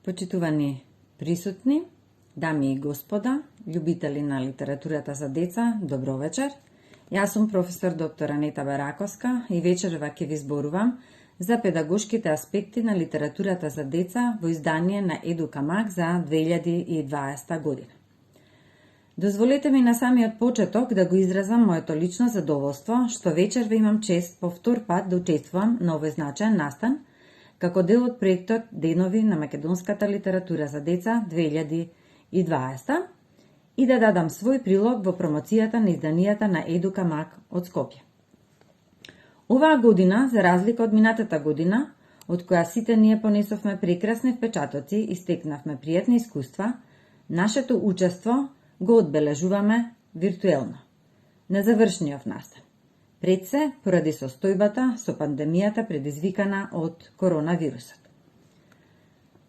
Почитувани присутни, дами и господа, љубители на литературата за деца, добро вечер. Јас сум професор доктор Анета Бараковска и вечерва ќе ви зборувам за педагошките аспекти на литературата за деца во издание на Едукамак за 2020 година. Дозволете ми на самиот почеток да го изразам моето лично задоволство што вечерва имам чест по втор пат да учествувам на овој значаен настан како дел од проектот Денови на македонската литература за деца 2020 и да дадам свој прилог во промоцијата на изданијата на Едукамак од Скопје. Оваа година, за разлика од минатата година, од која сите ние понесовме прекрасни впечатоци и стекнавме пријатни искуства, нашето учество го одбележуваме виртуелно, на завршниот настан. Пред се, поради состојбата со пандемијата предизвикана од коронавирусот.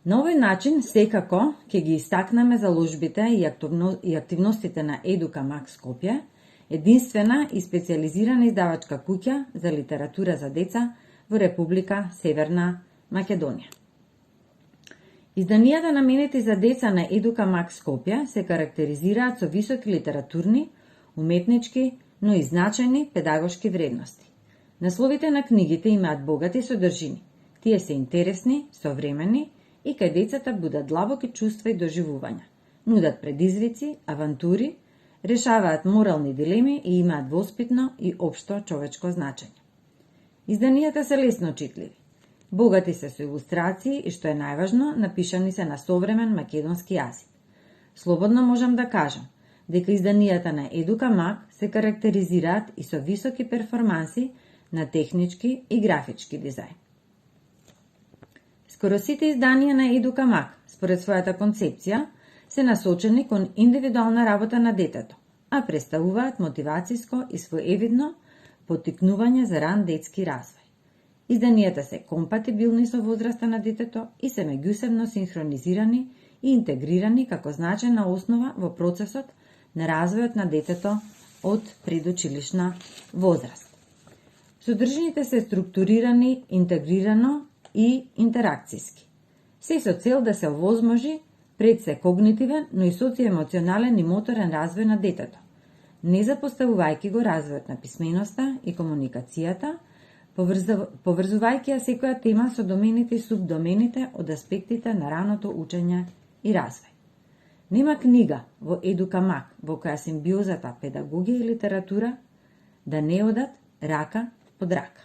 На овој начин, секако, ќе ги истакнеме заложбите и активностите на Едукамак Скопје, единствена и специализирана издавачка куќа за литература за деца во Република Северна Македонија. Изданијата наменети за деца на Едукамак Скопје се карактеризираат со високи литературни, уметнички, но и значајни педагошки вредности. Насловите на книгите имаат богати содржини. Тие се интересни, современи и кај децата будат длабоки чувства и доживувања. Нудат предизвици, авантури, решаваат морални дилеми и имаат воспитно и општо човечко значење. Изданијата се лесно читливи. Богати се со илустрации и, што е најважно, напишани се на современ македонски јазик. Слободно можам да кажам дека изданијата на Едукамак се карактеризираат и со високи перформанси на технички и графички дизајн. Скоро сите изданија на Едукамак, според својата концепција, се насочени кон индивидуална работа на детето, а представуваат мотивациско и своевидно поттикнување за ран детски развој. Изданијата се компатибилни со возраста на детето и се меѓусебно синхронизирани и интегрирани како значајна основа во процесот на развојот на детето од предучилишна возраст. Содржините се структурирани, интегрирано и интеракциски. Се со цел да се овозможи пред се когнитивен, но и социоемоционален и моторен развој на детето, не запоставувајќи го развојот на писменоста и комуникацијата, поврзувајќи ја секоја тема со домените и субдомените од аспектите на раното учење и развој. Нема книга во Едукамак во која симбиозата педагогија и литература да не одат рака под рака.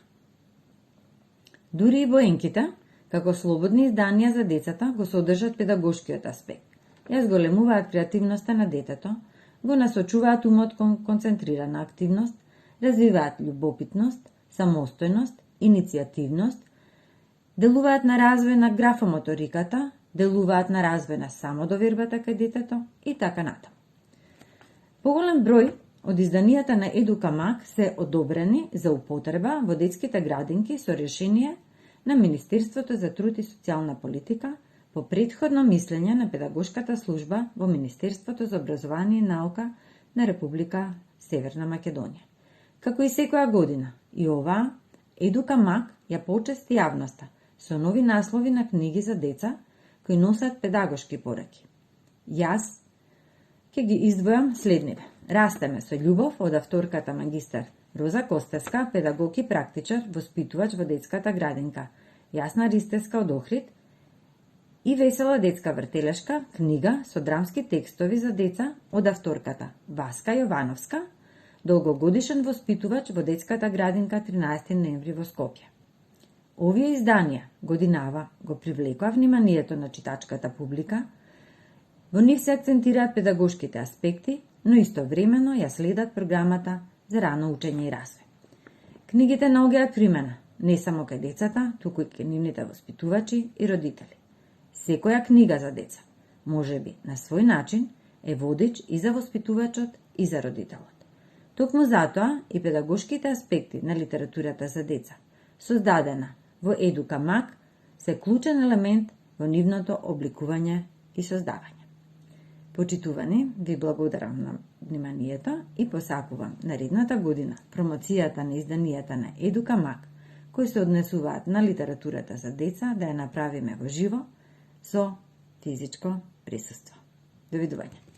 Дури и военките, како слободни изданија за децата, го содржат педагошкиот аспект. Ја зголемуваат креативноста на детето, го насочуваат умот кон концентрирана активност, развиваат љубопитност, самостојност, иницијативност, делуваат на развој на графомоториката, делуваат на развој на самодовербата кај детето и така натаму. Поголем број од изданијата на Едукамак се одобрени за употреба во детските градинки со решение на Министерството за труд и социјална политика по претходно мислење на педагошката служба во Министерството за образование и наука на Република Северна Македонија. Како и секоја година, и оваа Едукамак ја почести јавноста со нови наслови на книги за деца кои носат педагошки пораки. Јас ќе ги издвојам следниве. Растеме со љубов од авторката магистар Роза Костеска, педагог и практичар, воспитувач во детската градинка, Јасна Ристеска од Охрид и Весела детска вртелешка, книга со драмски текстови за деца од авторката Васка Јовановска, долгогодишен воспитувач во детската градинка 13 ноември во Скопје. Овие изданија годинава го привлекоа вниманието на читачката публика, во нив се акцентираат педагошките аспекти, но истовремено ја следат програмата за рано учење и развој. Книгите наоѓаат примена не само кај децата, туку и кај нивните воспитувачи и родители. Секоја книга за деца, можеби на свој начин, е водич и за воспитувачот и за родителот. Токму затоа и педагошките аспекти на литературата за деца, создадена во Едукамак, се клучен елемент во нивното обликување и создавање. Почитувани, ви благодарам на вниманието и посакувам наредната година промоцијата на изданијата на Едукамак, кои се однесуваат на литературата за деца, да ја направиме во живо, со физичко присуство. Довидување.